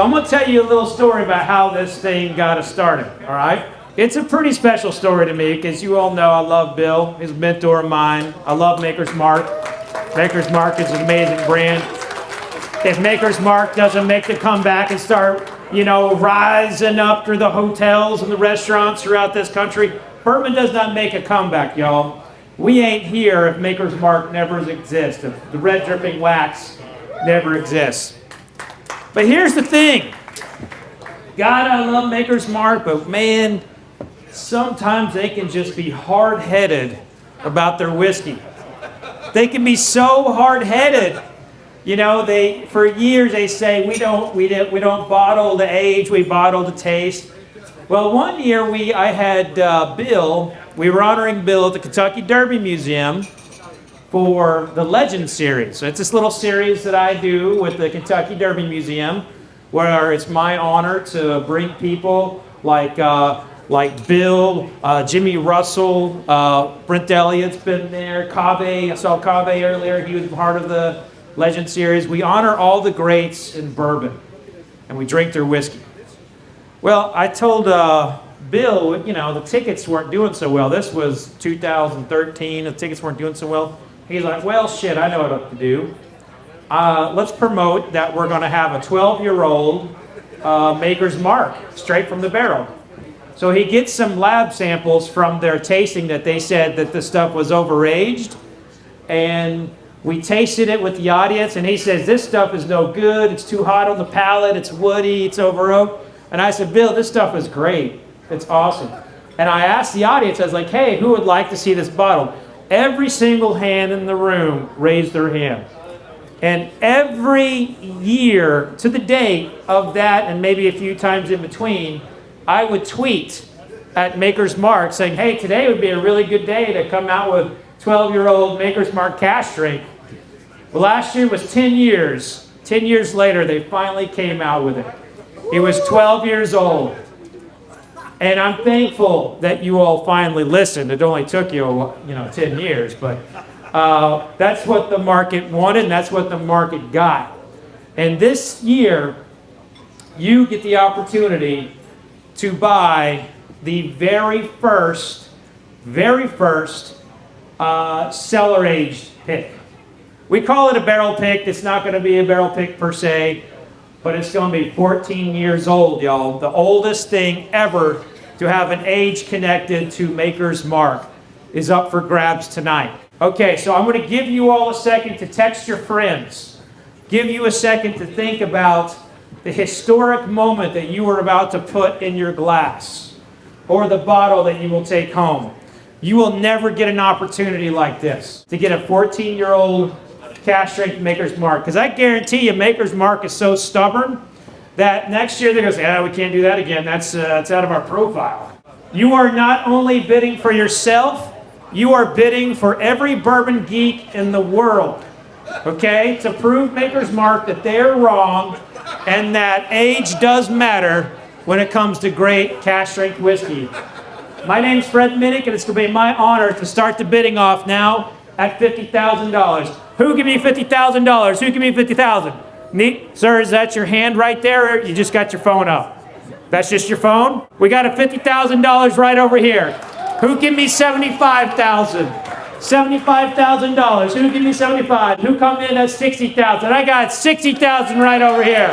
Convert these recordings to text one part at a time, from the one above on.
So I'm going to tell you a little story about how this thing got us started, all right? It's a pretty special story to me because you all know I love Bill. He's a mentor of mine. I love Maker's Mark. Maker's Mark is an amazing brand. If Maker's Mark doesn't make the comeback and start, rising up through the hotels and the restaurants throughout this country, bourbon does not make a comeback, y'all. We ain't here if Maker's Mark never exists, if the red dripping wax never exists. But here's the thing. God, I love Maker's Mark, but man, sometimes they can just be hard-headed about their whiskey. They can be so hard-headed. For years they say we don't bottle to age, we bottle to taste. Well, one year I had Bill. We were honoring Bill at the Kentucky Derby Museum for the Legend series. So it's this little series that I do with the Kentucky Derby Museum, where it's my honor to bring people like Bill, Jimmy Russell, Brent Elliott's been there, Cave. I saw Cave earlier. He was part of the Legend series. We honor all the greats in bourbon, and we drink their whiskey. Well, I told Bill, the tickets weren't doing so well. This was 2013. The tickets weren't doing so well. He's like, well, shit, I know what to do. Let's promote that we're going to have a 12-year-old Maker's Mark, straight from the barrel. So he gets some lab samples from their tasting that they said that the stuff was overaged. And we tasted it with the audience, and he says, this stuff is no good. It's too hot on the palate. It's woody. It's over oak. And I said, Bill, this stuff is great. It's awesome. And I asked the audience, I was like, hey, who would like to see this bottle? Every single hand in the room raised their hand. And every year to the date of that, and maybe a few times in between, I would tweet at Maker's Mark saying, hey, today would be a really good day to come out with 12-year-old Maker's Mark cash drink. Well, last year was 10 years. 10 years later, they finally came out with it. It was 12 years old. And I'm thankful that you all finally listened. It only took you, 10 years, but that's what the market wanted, and that's what the market got. And this year, you get the opportunity to buy the very first cellar-aged pick. We call it a barrel pick. It's not going to be a barrel pick per se, but it's going to be 14 years old, y'all. The oldest thing ever to have an age connected to Maker's Mark is up for grabs tonight. Okay, so I'm going to give you all a second to text your friends. Give you a second to think about the historic moment that you are about to put in your glass or the bottle that you will take home. You will never get an opportunity like this to get a 14-year-old cash drink Maker's Mark. Because I guarantee you Maker's Mark is so stubborn that next year they're going to say, we can't do that again. That's out of our profile. You are not only bidding for yourself, you are bidding for every bourbon geek in the world. Okay? To prove Maker's Mark that they're wrong and that age does matter when it comes to great cash drink whiskey. My name's Fred Minnick, and it's going to be my honor to start the bidding off now at $50,000. Who give me $50,000? Who give me $50,000? Neat. Sir, is that your hand right there, or you just got your phone up? That's just your phone? We got a $50,000 right over here. Who give me $75,000? $75,000. Who give me $75,000? Who come in at $60,000? I got $60,000 right over here.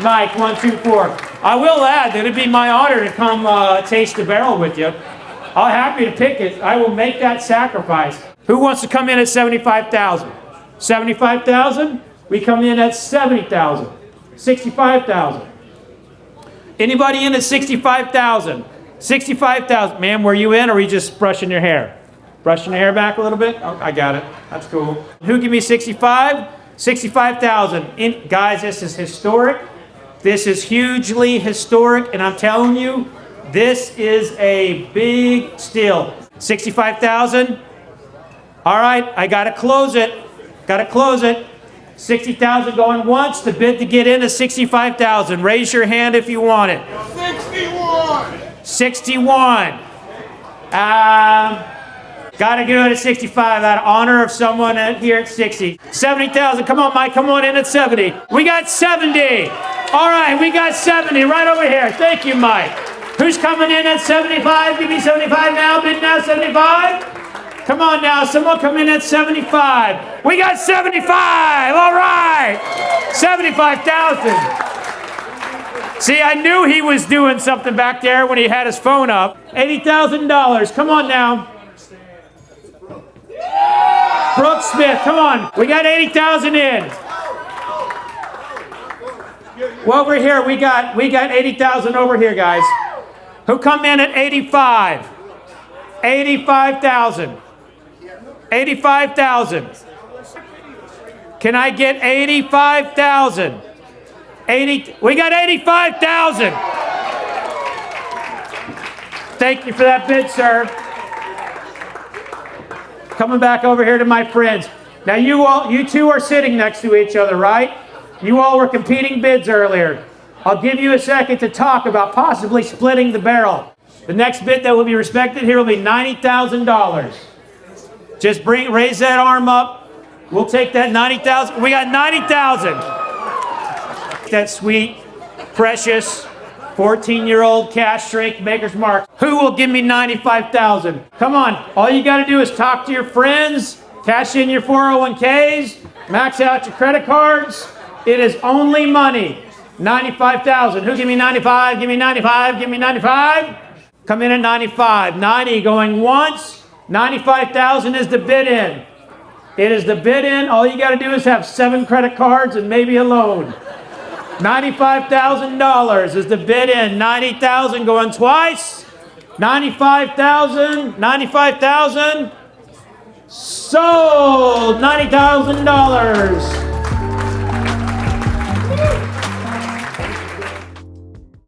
Mike, 1, 2, 4. I will add that it'd be my honor to come taste the barrel with you. I'm happy to pick it. I will make that sacrifice. Who wants to come in at $75,000? $75,000? We come in at $70,000. $65,000. Anybody in at $65,000? $65,000. Ma'am, were you in, or were you just brushing your hair? Brushing your hair back a little bit? Oh, I got it. That's cool. Who give me 65? 65,000. Guys, this is historic. This is hugely historic, and I'm telling you, this is a big steal. 65,000. All right, I got to close it. Got to close it. 60,000 going once. The bid to get in is 65,000. Raise your hand if you want it. 61. 61. Got to go at 65 out of honor of someone here at 60. 70,000. Come on, Mike. Come on in at 70. We got 70. All right, we got 70 right over here. Thank you, Mike. Who's coming in at 75? Give me 75 now. Bid now 75. Come on now, someone come in at 75. We got 75. All right, 75,000. See, I knew he was doing something back there when he had his phone up. $80,000. Come on now. Brooke Smith, come on. We got 80,000 in. Well, over here, we got 80,000 over here, guys. Who come in at 85? 85,000. 85,000. Can I get 85,000? 80. We got 85,000. Thank you for that bid, sir. Coming back over here to my friends. Now you two are sitting next to each other, right? You all were competing bids earlier. I'll give you a second to talk about possibly splitting the barrel. The next bid that will be respected here will be $90,000. Just raise that arm up. We'll take that 90,000. We got 90,000. That sweet, precious, 14-year-old cash shrink Maker's Mark. Who will give me 95,000? Come on. All you got to do is talk to your friends, cash in your 401ks, max out your credit cards. It is only money. 95,000. Who give me 95? Give me 95. Give me 95. Come in at 95. 90 going once. 95,000 is the bid in. It is the bid in. All you got to do is have 7 credit cards and maybe a loan. $95,000 is the bid in. 90,000 going twice. 95,000. 95,000. Sold. $90,000.